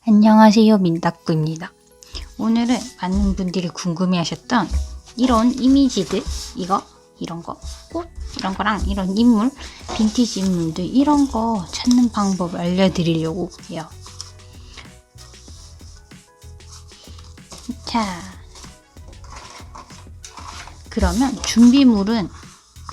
안녕하세요, 민다꾸입니다. 오늘은 많은 분들이 궁금해하셨던 이런 이미지들, 이런 거, 꽃, 이런 거랑 이런 인물, 빈티지 인물들 이런 거 찾는 방법을 알려드리려고 해요. 자, 그러면 준비물은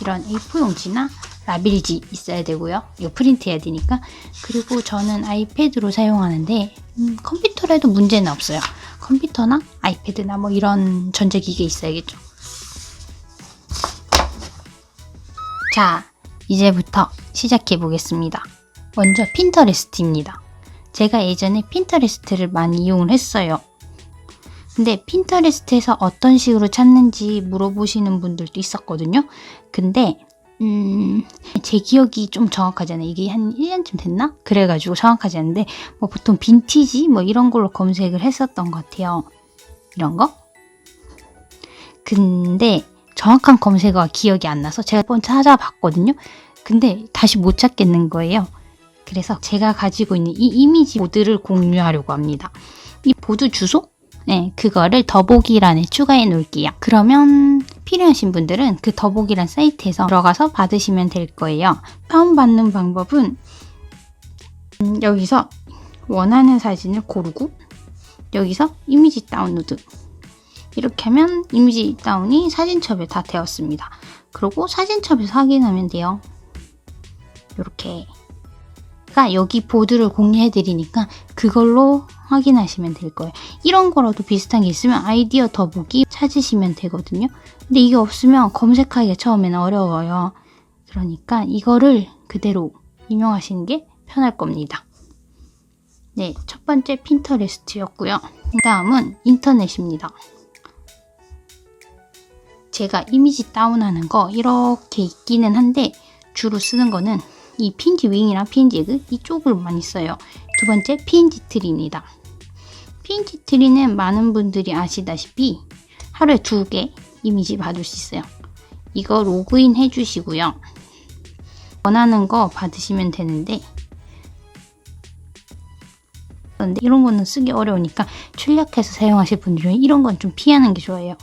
이런 A4 용지나 라빌지 있어야 되고요. 이거 프린트해야 되니까. 그리고 저는 아이패드로 사용하는데 컴퓨터로 해도 문제는 없어요. 컴퓨터나 아이패드나 뭐 이런 전자기기 있어야겠죠. 자, 이제부터 시작해 보겠습니다. 먼저 핀터레스트입니다. 제가 예전에 핀터레스트를 많이 이용을 했어요. 근데 핀터레스트에서 어떤 식으로 찾는지 물어보시는 분들도 있었거든요. 근데 제 기억이 좀 정확하지 않아요. 이게 한 1년쯤 됐나? 그래가지고 정확하지 않은데 뭐 보통 빈티지 뭐 이런 걸로 검색을 했었던 것 같아요. 이런 거? 근데 정확한 검색어가 기억이 안 나서 제가 한번 찾아봤거든요. 근데 다시 못 찾겠는 거예요. 그래서 제가 가지고 있는 이 이미지 보드를 공유하려고 합니다. 이 보드 주소? 네, 그거를 더보기란에 추가해 놓을게요. 그러면 필요하신 분들은 그 더보기란 사이트에서 들어가서 받으시면 될 거예요. 다운받는 방법은 여기서 원하는 사진을 고르고 여기서 이미지 다운로드 이렇게 하면 이미지 다운이 사진첩에 다 되었습니다. 그리고 사진첩에서 확인하면 돼요. 이렇게 여기 보드를 공유해 드리니까 그걸로 확인하시면 될 거예요. 이런 거라도 비슷한 게 있으면 아이디어 더보기 찾으시면 되거든요. 근데 이게 없으면 검색하기가 처음에는 어려워요. 그러니까 이거를 그대로 인용하시는 게 편할 겁니다. 네, 첫 번째 핀터레스트였고요. 다음은 인터넷입니다. 제가 이미지 다운하는 거 이렇게 있기는 한데 주로 쓰는 거는 이 PNG 윙이랑 PNG 에그 이쪽을 많이 써요. 두 번째 PNG 트리입니다. PNG 트리는 많은 분들이 아시다시피 하루에 2개 이미지 받을 수 있어요. 이거 로그인 해주시고요. 원하는 거 받으시면 되는데 그런데 이런 거는 쓰기 어려우니까 출력해서 사용하실 분들은 이런 건 좀 피하는 게 좋아요.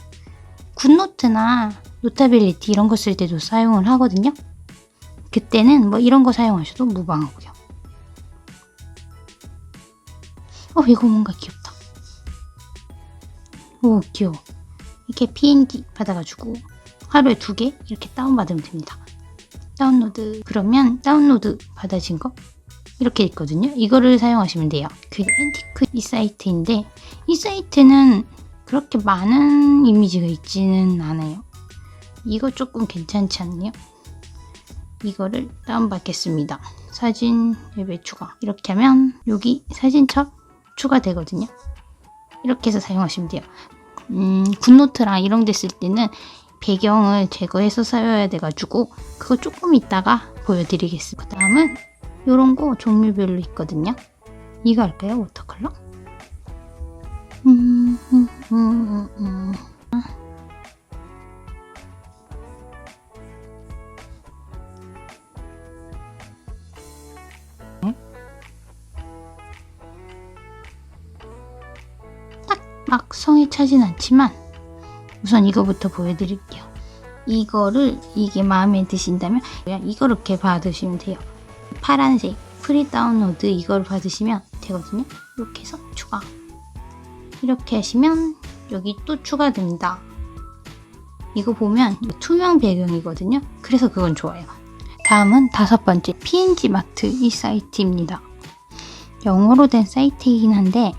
굿노트나 노타빌리티 이런 거 쓸 때도 사용을 하거든요. 그때는 뭐 이런 거 사용하셔도 무방하고요. 이거 뭔가 귀엽다. 오, 귀여워. 이렇게 PNG 받아가지고 하루에 2개 이렇게 다운받으면 됩니다. 다운로드. 그러면 다운로드 받아진 거 이렇게 있거든요. 이거를 사용하시면 돼요. 그리고 앤티크 이 사이트인데 이 사이트는 그렇게 많은 이미지가 있지는 않아요. 이거 조금 괜찮지 않나요? 이거를 다운받겠습니다. 사진 앱에 추가. 이렇게 하면 여기 사진첩 추가되거든요. 이렇게 해서 사용하시면 돼요. 굿노트랑 이런 데 쓸 때는 배경을 제거해서 써야 돼가지고 그거 조금 이따가 보여드리겠습니다. 그 다음은 이런 거 종류별로 있거든요. 이거 할까요? 워터컬러? 막 성에 차진 않지만 우선 이거부터 보여드릴게요. 이게 마음에 드신다면 이거를 이렇게 받으시면 돼요. 파란색 프리 다운로드 이걸 받으시면 되거든요. 이렇게 해서 추가. 이렇게 하시면 여기 또 추가됩니다. 이거 보면 투명 배경이거든요. 그래서 그건 좋아요. 다음은 5번째 PNG 마트 이 사이트입니다. 영어로 된 사이트이긴 한데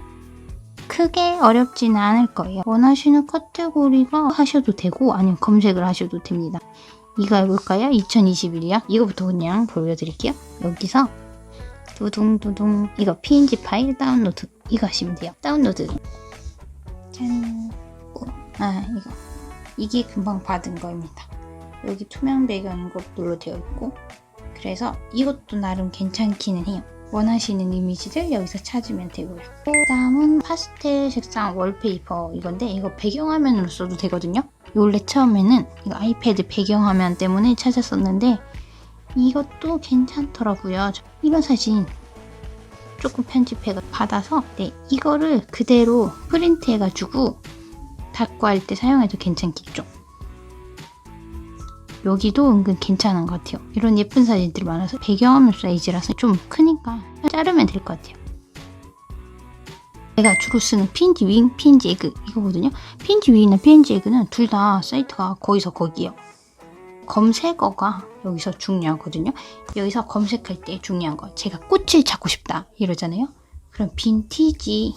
크게 어렵지는 않을 거예요. 원하시는 카테고리가 하셔도 되고 아니면 검색을 하셔도 됩니다. 이거 해볼까요? 2021이요? 이거부터 그냥 보여드릴게요. 여기서 두둥두둥 이거 PNG 파일 다운로드 이거 하시면 돼요. 다운로드 짠. 이게 금방 받은 거입니다. 여기 투명 배경인 것들로 되어 있고 그래서 이것도 나름 괜찮기는 해요. 원하시는 이미지들 여기서 찾으면 되고요. 다음은 파스텔 색상 월페이퍼 이건데 이거 배경화면으로 써도 되거든요. 원래 처음에는 이거 아이패드 배경화면 때문에 찾았었는데 이것도 괜찮더라고요. 이런 사진 조금 편집해 받아서 네, 이거를 그대로 프린트 해가지고 닦고 할 때 사용해도 괜찮겠죠. 여기도 은근 괜찮은 것 같아요. 이런 예쁜 사진들이 많아서 배경화면 사이즈라서 좀 크니까 자르면 될 것 같아요. 제가 주로 쓰는 핀지 윙, 핀지 에그 이거거든요. 핀지 윙이나 핀지 에그는 둘 다 사이트가 거기서 거기에요. 검색어가 여기서 중요하거든요. 여기서 검색할 때 중요한 거. 제가 꽃을 찾고 싶다 이러잖아요. 그럼 빈티지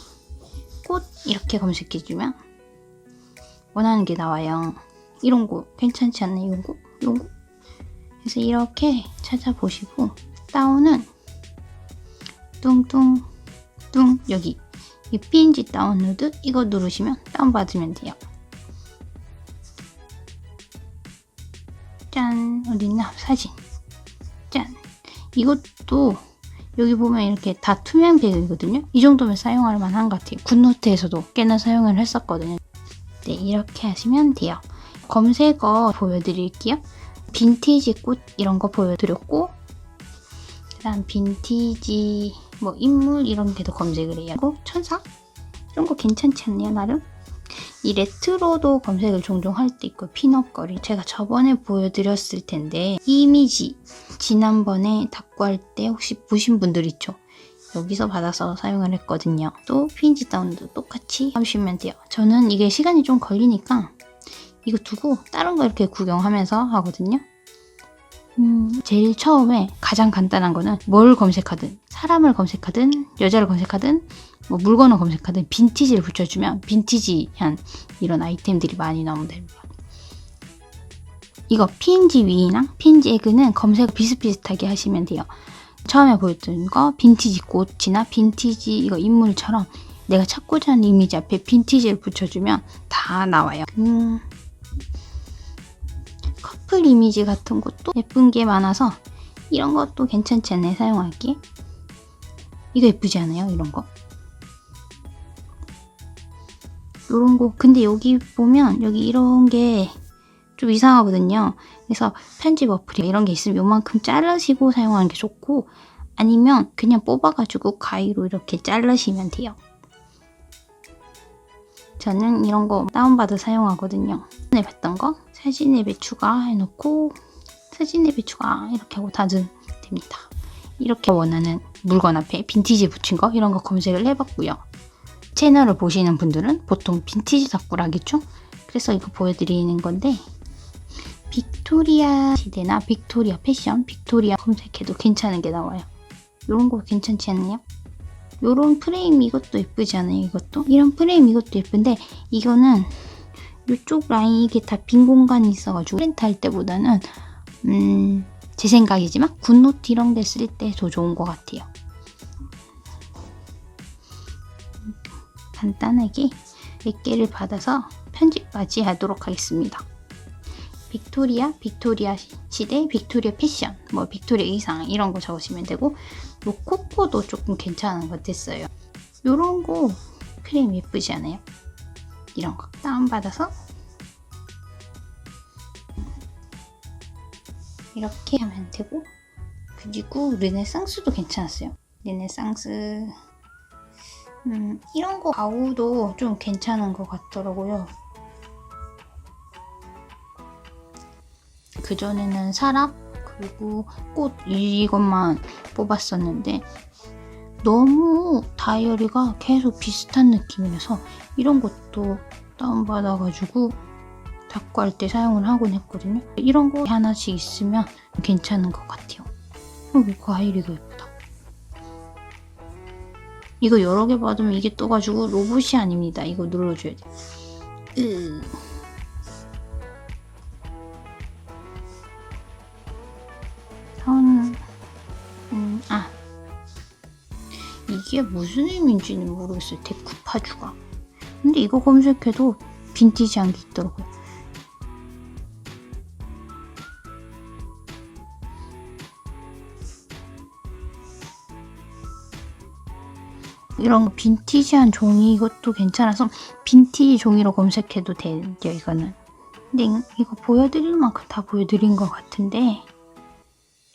꽃 이렇게 검색해주면 원하는 게 나와요. 이런 거 괜찮지 않나요? 이런 거? 이런 거? 그래서 이렇게 찾아보시고 다운은 뚱뚱 뚱 여기 이 PNG 다운로드 이거 누르시면 다운받으면 돼요. 짠! 어딨나? 사진. 짠! 이것도 여기 보면 이렇게 다 투명 배경이거든요. 이 정도면 사용할 만한 것 같아요. 굿노트에서도 꽤나 사용을 했었거든요. 네, 이렇게 하시면 돼요. 검색어 보여드릴게요. 빈티지 꽃 이런 거 보여드렸고 그 다음 빈티지 뭐 인물 이런 게도 검색을 해요. 그리고 천사? 이런 거 괜찮지 않나요? 나름? 이 레트로도 검색을 종종 할 때 있고 핀업거리 제가 저번에 보여드렸을 텐데 이미지 지난번에 닦고 할 때 혹시 보신 분들 있죠? 여기서 받아서 사용을 했거든요. 또 PNG 다운도 똑같이 하시면 돼요. 저는 이게 시간이 좀 걸리니까 이거 두고 다른 거 이렇게 구경하면서 하거든요. 제일 처음에 가장 간단한 거는 뭘 검색하든 사람을 검색하든 여자를 검색하든 뭐 물건을 검색하든 빈티지를 붙여주면 빈티지한 이런 아이템들이 많이 나오면 됩니다. 이거 PNG 윙이랑 PNG 에그는 검색 비슷비슷하게 하시면 돼요. 처음에 보였던 거 빈티지 꽃이나 빈티지 이거 인물처럼 내가 찾고자 하는 이미지 앞에 빈티지를 붙여주면 다 나와요. 커플 이미지 같은 것도 예쁜 게 많아서 이런 것도 괜찮지 않나요? 사용하기. 이거 예쁘지 않아요? 이런 거. 요런 거. 근데 여기 보면 여기 이런 게 좀 이상하거든요. 그래서 편집 어플이 이런 게 있으면 요만큼 자르시고 사용하는 게 좋고 아니면 그냥 뽑아가지고 가위로 이렇게 자르시면 돼요. 저는 이런 거 다운받아 사용하거든요. 전에 봤던 거 사진 앱에 추가해놓고 사진 앱에 추가 이렇게 하고 닫으면 됩니다. 이렇게 원하는 물건 앞에 빈티지 붙인 거 이런 거 검색을 해봤고요. 채널을 보시는 분들은 보통 빈티지 닦고라겠죠? 그래서 이거 보여드리는 건데 빅토리아 시대나 빅토리아 패션, 빅토리아 검색해도 괜찮은 게 나와요. 이런 거 괜찮지 않나요? 요런 프레임 이것도 예쁘지 않아요? 이것도? 이런 프레임 이것도 예쁜데 이거는 이쪽 라인 이게 다 빈 공간이 있어가지고 프린트 할 때보다는 제 생각이지만 굿노트 이런 데 쓸 때 더 좋은 것 같아요. 간단하게 몇 개를 받아서 편집까지 하도록 하겠습니다. 빅토리아 시대, 빅토리아 패션, 뭐 빅토리아 의상 이런 거 적으시면 되고 로코코도 조금 괜찮은 것 같았어요. 요런 거 프레임 예쁘지 않아요? 이런 거 다운받아서 이렇게 하면 되고 그리고 르네상스도 괜찮았어요. 르네상스 이런 거 가우도 좀 괜찮은 것 같더라고요. 그전에는 사람 그리고 꽃 이것만 뽑았었는데 너무 다이어리가 계속 비슷한 느낌이라서 이런 것도 다운받아가지고 닦고 할 때 사용을 하곤 했거든요. 이런 거 하나씩 있으면 괜찮은 것 같아요. 이거 아이리도 예쁘다. 이거 여러 개 받으면 이게 떠가지고 로봇이 아닙니다. 이거 눌러줘야 돼. 이게 무슨 의미인지는 모르겠어요. 데쿠파주가. 근데 이거 검색해도 빈티지한 게 있더라고요. 이런 빈티지한 종이 이것도 괜찮아서 빈티지 종이로 검색해도 돼요. 이거는. 근데 이거 보여드릴 만큼 다 보여드린 것 같은데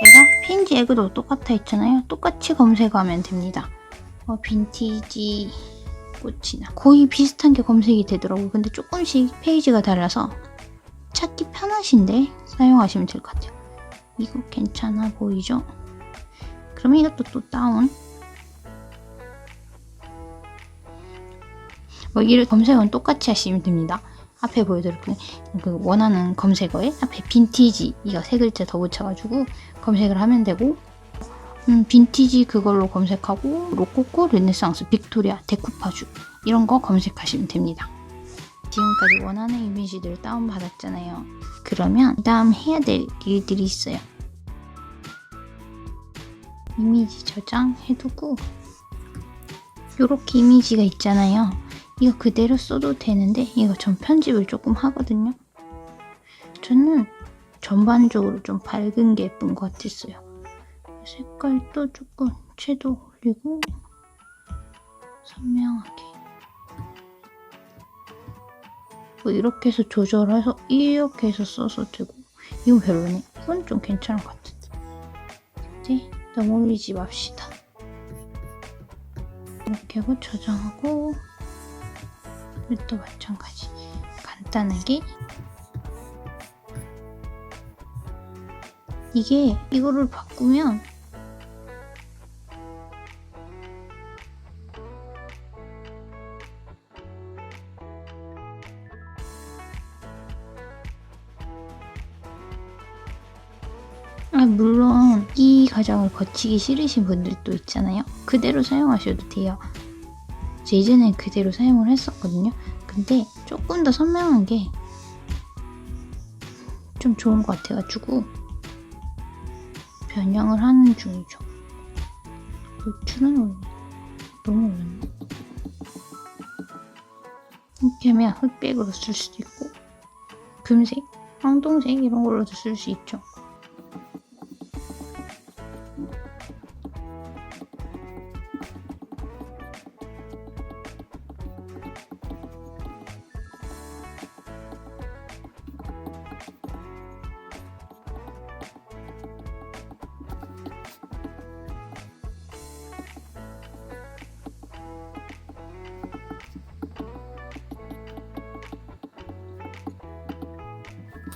얘가 PNG 에그도 똑같아 있잖아요. 똑같이 검색하면 됩니다. 빈티지 꽃이나 거의 비슷한 게 검색이 되더라고요. 근데 조금씩 페이지가 달라서 찾기 편하신데 사용하시면 될 것 같아요. 이거 괜찮아 보이죠? 그러면 이것도 또 다운. 이 검색어는 똑같이 하시면 됩니다. 앞에 보여드릴게요. 그 원하는 검색어에 앞에 빈티지 이거 세 글자 더 붙여가지고 검색을 하면 되고, 빈티지 그걸로 검색하고 로코코, 르네상스, 빅토리아, 데쿠파주 이런 거 검색하시면 됩니다. 지금까지 원하는 이미지들 다운받았잖아요. 그러면 다음 해야 될 일들이 있어요. 이미지 저장해두고 요렇게 이미지가 있잖아요. 이거 그대로 써도 되는데 이거 전 편집을 조금 하거든요. 저는 전반적으로 좀 밝은 게 예쁜 것 같았어요. 색깔도 조금 채도 올리고 선명하게 이렇게 해서 조절해서 이렇게 해서 써서 되고, 이건 별로네. 이건 좀 괜찮은 것 같은데. 이제 너무 올리지 맙시다. 이렇게 하고 저장하고 또 마찬가지 간단하게 이거를 바꾸면 물론 이 과정을 거치기 싫으신 분들도 있잖아요. 그대로 사용하셔도 돼요. 제 예전엔 그대로 사용을 했었거든요. 근데 조금 더 선명한 게 좀 좋은 것 같아가지고 변형을 하는 중이죠. 노출은 너무 올렸나? 이렇게 하면 흑백으로 쓸 수도 있고 금색, 황동색 이런 걸로도 쓸 수 있죠.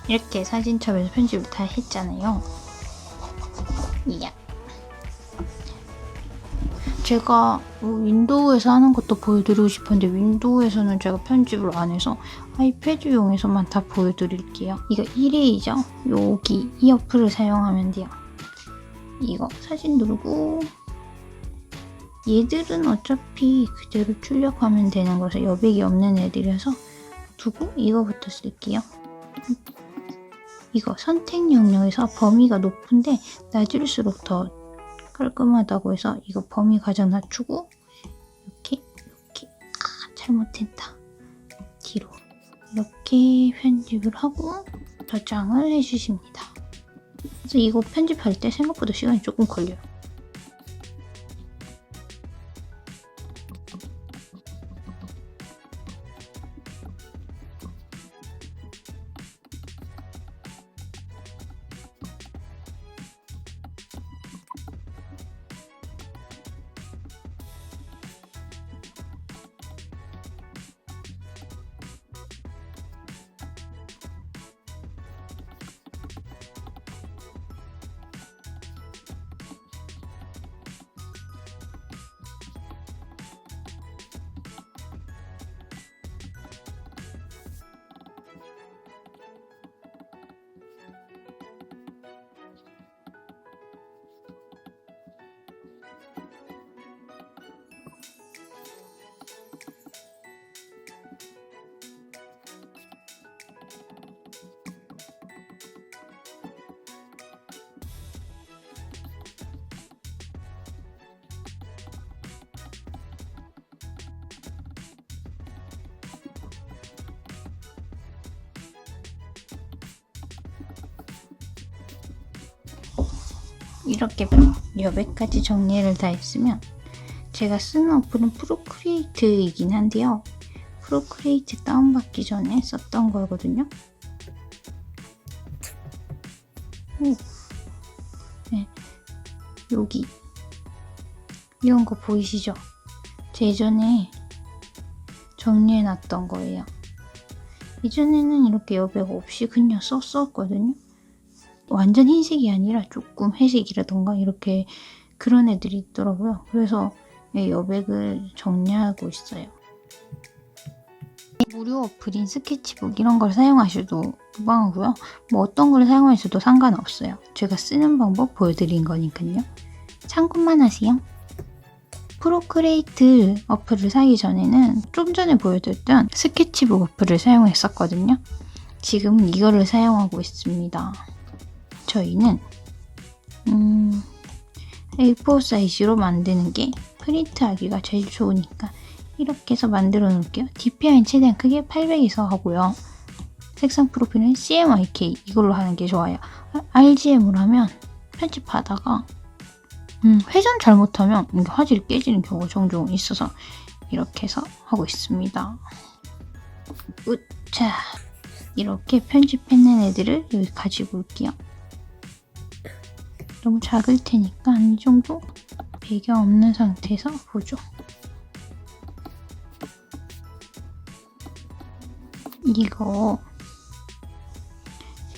이렇게 사진첩에서 편집을 다 했잖아요. 이야. 제가 윈도우에서 하는 것도 보여드리고 싶은데 윈도우에서는 제가 편집을 안 해서 아이패드용에서만 다 보여드릴게요. 이거 1A죠? 여기 이 어플을 사용하면 돼요. 이거 사진 누르고 얘들은 어차피 그대로 출력하면 되는 거라서 여백이 없는 애들이라서 두고 이거부터 쓸게요. 이거 선택 영역에서 범위가 높은데 낮을수록 더 깔끔하다고 해서 이거 범위 가장 낮추고 이렇게 잘못했다. 뒤로 이렇게 편집을 하고 저장을 해주십니다. 그래서 이거 편집할 때 생각보다 시간이 조금 걸려요. 이렇게 여백까지 정리를 다 했으면 제가 쓰는 어플은 프로크리에이트이긴 한데요. 프로크리에이트 다운받기 전에 썼던 거거든요. 네. 여기 이런 거 보이시죠? 제 예전에 정리해놨던 거예요. 예전에는 이렇게 여백 없이 그냥 썼었거든요. 완전 흰색이 아니라 조금 회색이라던가 이렇게 그런 애들이 있더라고요. 그래서 여백을 정리하고 있어요. 무료 어플인 스케치북 이런 걸 사용하셔도 무방하고요. 뭐 어떤 걸 사용하셔도 상관없어요. 제가 쓰는 방법 보여드린 거니까요. 참고만 하세요. 프로크레이트 어플을 사기 전에는 좀 전에 보여드렸던 스케치북 어플을 사용했었거든요. 지금은 이거를 사용하고 있습니다. 저희는 A4 사이즈로 만드는 게 프린트하기가 제일 좋으니까 이렇게 해서 만들어 놓을게요. DPI는 최대한 크게 800에서 하고요. 색상 프로필은 CMYK 이걸로 하는 게 좋아요. RGM으로 하면 편집하다가 회전 잘못하면 이게 화질이 깨지는 경우가 종종 있어서 이렇게 해서 하고 있습니다. 자, 이렇게 편집해낸 애들을 여기 가지고 올게요. 너무 작을 테니까 이 정도 배경 없는 상태에서 보죠. 이거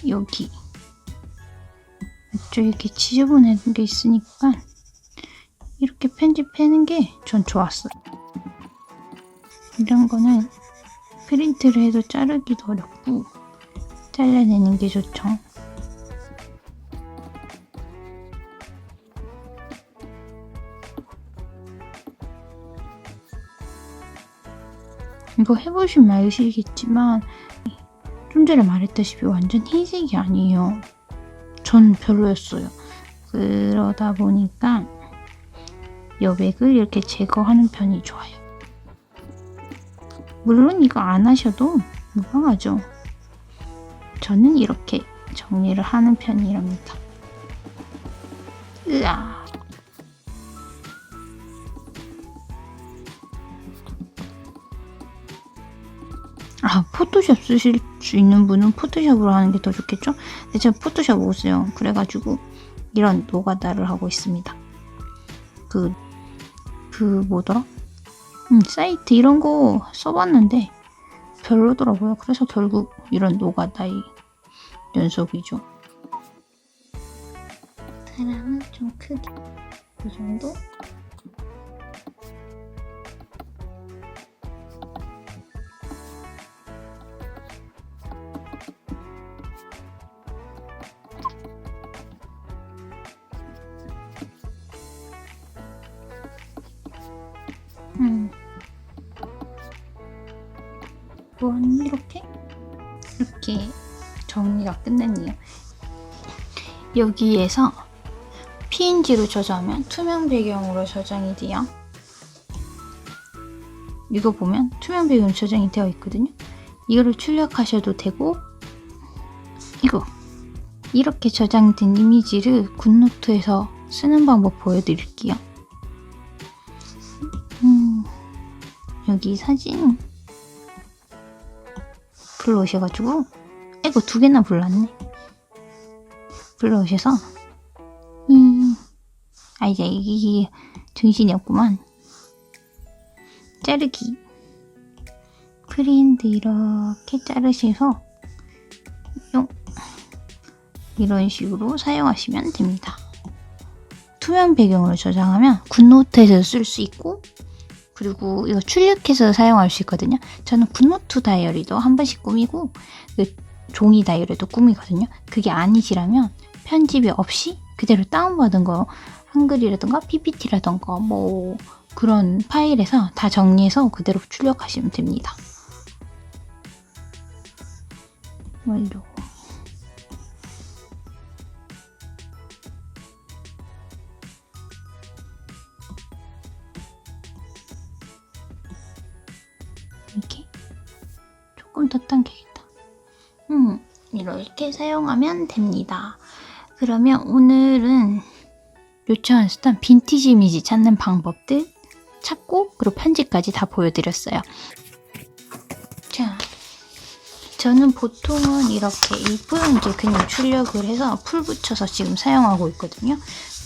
여기 이쪽 이렇게 지저분한 게 있으니까 이렇게 편집하는 게 전 좋았어요. 이런 거는 프린트를 해도 자르기도 어렵고 잘라내는 게 좋죠. 이거 해보시면 아시겠지만 좀 전에 말했다시피 완전 흰색이 아니에요. 전 별로였어요. 그러다 보니까 여백을 이렇게 제거하는 편이 좋아요. 물론 이거 안 하셔도 무방하죠. 저는 이렇게 정리를 하는 편이랍니다. 으아. 포토샵 쓰실 수 있는 분은 포토샵으로 하는 게 더 좋겠죠? 근데 제가 포토샵 못 써요. 그래가지고 이런 노가다를 하고 있습니다. 뭐더라? 사이트 이런 거 써봤는데 별로더라고요. 그래서 결국 이런 노가다의 연속이죠. 사람은 좀 크게 이 정도? 이렇게 정리가 끝났네요. 여기에서 PNG로 저장하면 투명 배경으로 저장이 돼요. 이거 보면 투명 배경으로 저장이 되어 있거든요. 이거를 출력하셔도 되고 이렇게 저장된 이미지를 굿노트에서 쓰는 방법 보여드릴게요. 여기 사진 불러오셔가지고 이거 2개나 불렀네. 불러오셔서 이게 정신이 없구만. 자르기 프린트 이렇게 자르셔서 이런 식으로 사용하시면 됩니다. 투명 배경으로 저장하면 굿노트에서 쓸 수 있고 그리고 이거 출력해서 사용할 수 있거든요. 저는 굿노트 다이어리도 한 번씩 꾸미고 종이 다이어리도 꾸미거든요. 그게 아니시라면 편집이 없이 그대로 다운받은 거 한글이라던가 PPT라던가 뭐 그런 파일에서 다 정리해서 그대로 출력하시면 됩니다. 완료. 이렇게 조금 더 당겨야겠다. 이렇게 사용하면 됩니다. 그러면 오늘은 요청하셨던 빈티지 이미지 찾는 방법들 찾고 그리고 편집까지 다 보여드렸어요. 자, 저는 보통은 이렇게 A4용지에 그냥 출력을 해서 풀 붙여서 지금 사용하고 있거든요.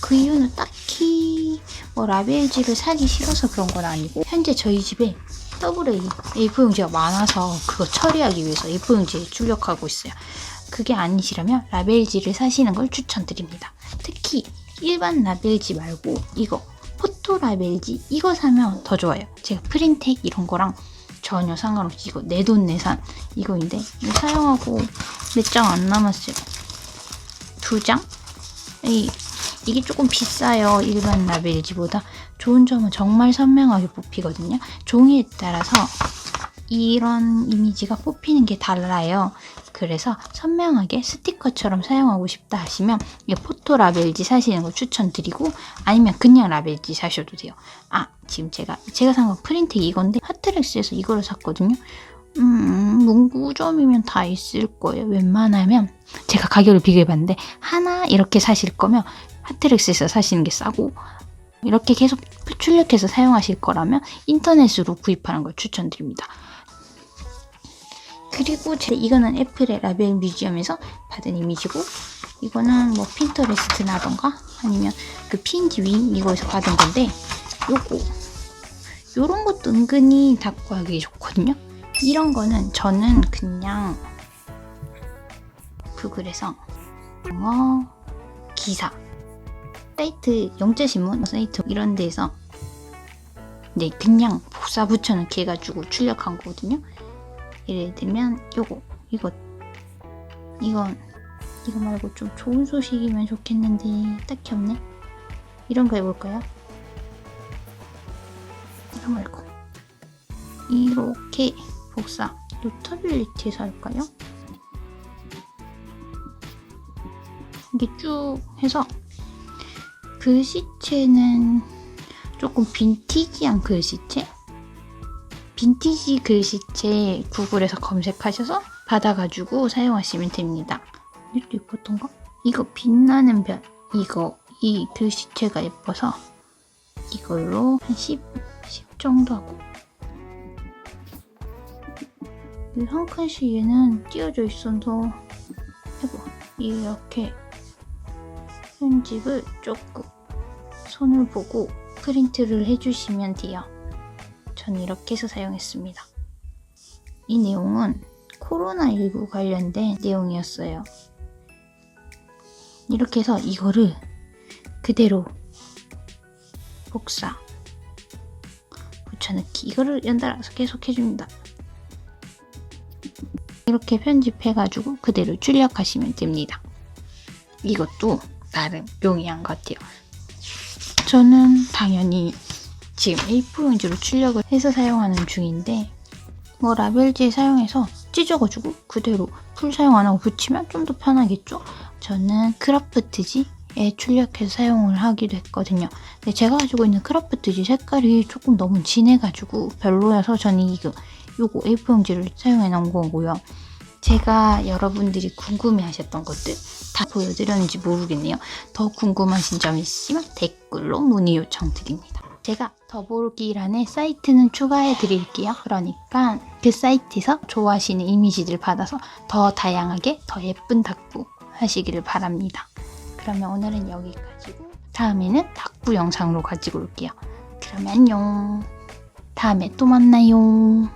그 이유는 딱히 뭐 라벨지를 사기 싫어서 그런 건 아니고 현재 저희 집에 AA A4 용지가 많아서 그거 처리하기 위해서 A4 용지에 출력하고 있어요. 그게 아니시라면 라벨지를 사시는 걸 추천드립니다. 특히 일반 라벨지 말고 이거 포토 라벨지 이거 사면 더 좋아요. 제가 프린텍 이런 거랑 전혀 상관없이 이거 내돈내산 이거인데 이거 사용하고 몇 장 안 남았어요. 2장? 이게 조금 비싸요. 일반 라벨지보다. 좋은 점은 정말 선명하게 뽑히거든요. 종이에 따라서 이런 이미지가 뽑히는 게 달라요. 그래서 선명하게 스티커처럼 사용하고 싶다 하시면 이 포토 라벨지 사시는 걸 추천드리고 아니면 그냥 라벨지 사셔도 돼요. 지금 제가 산 건 프린텍 이건데 하트렉스에서 이거를 샀거든요. 문구점이면 다 있을 거예요. 웬만하면 제가 가격을 비교해봤는데 하나 이렇게 사실 거면 하트렉스에서 사시는 게 싸고 이렇게 계속 출력해서 사용하실 거라면 인터넷으로 구입하는 걸 추천드립니다. 그리고 이거는 애플의 라벨 뮤지엄에서 받은 이미지고 이거는 뭐 핀터레스트나던가 아니면 그 PNG 윈 이거에서 받은 건데 요런 것도 은근히 닦고 하기 좋거든요. 이런 거는 저는 그냥 구글에서 영어 기사 사이트 영재신문 사이트 이런 데서 그냥 복사 붙여넣기 해가지고 출력한 거거든요. 예를 들면 이거 말고 좀 좋은 소식이면 좋겠는데 딱히 없네. 이런 거 해볼까요? 이거 말고 이렇게 복사 노터빌리티에서 할까요? 이게 쭉 해서 글씨체는 조금 빈티지한 글씨체? 빈티지 글씨체 구글에서 검색하셔서 받아가지고 사용하시면 됩니다. 이것도 예뻤던가? 이거 빛나는 별 이 글씨체가 예뻐서 이걸로 한 10 정도 하고 한 칸씩 얘는 띄어져 있어서 이렇게 편집을 조금 손을 보고 프린트를 해주시면 돼요. 저는 이렇게 해서 사용했습니다. 이 내용은 코로나19 관련된 내용이었어요. 이렇게 해서 이거를 그대로 복사 붙여넣기 이거를 연달아서 계속 해줍니다. 이렇게 편집해가지고 그대로 출력하시면 됩니다. 이것도 나름 용이한 것 같아요. 저는 당연히 지금 A4 용지로 출력을 해서 사용하는 중인데 뭐 라벨지 사용해서 찢어가지고 그대로 풀 사용 안 하고 붙이면 좀 더 편하겠죠? 저는 크라프트지에 출력해서 사용을 하기도 했거든요. 근데 제가 가지고 있는 크라프트지 색깔이 조금 너무 진해가지고 별로여서 저는 요거 A4 용지를 사용해 놓은 거고요. 제가 여러분들이 궁금해하셨던 것들 다 보여드렸는지 모르겠네요. 더 궁금하신 점 있으면 댓글로 문의 요청드립니다. 제가 더보기란에 사이트는 추가해 드릴게요. 그러니까 그 사이트에서 좋아하시는 이미지들 받아서 더 다양하게 더 예쁜 닭부 하시기를 바랍니다. 그러면 오늘은 여기까지고 다음에는 닭부 영상으로 가지고 올게요. 그러면 안녕. 다음에 또 만나요.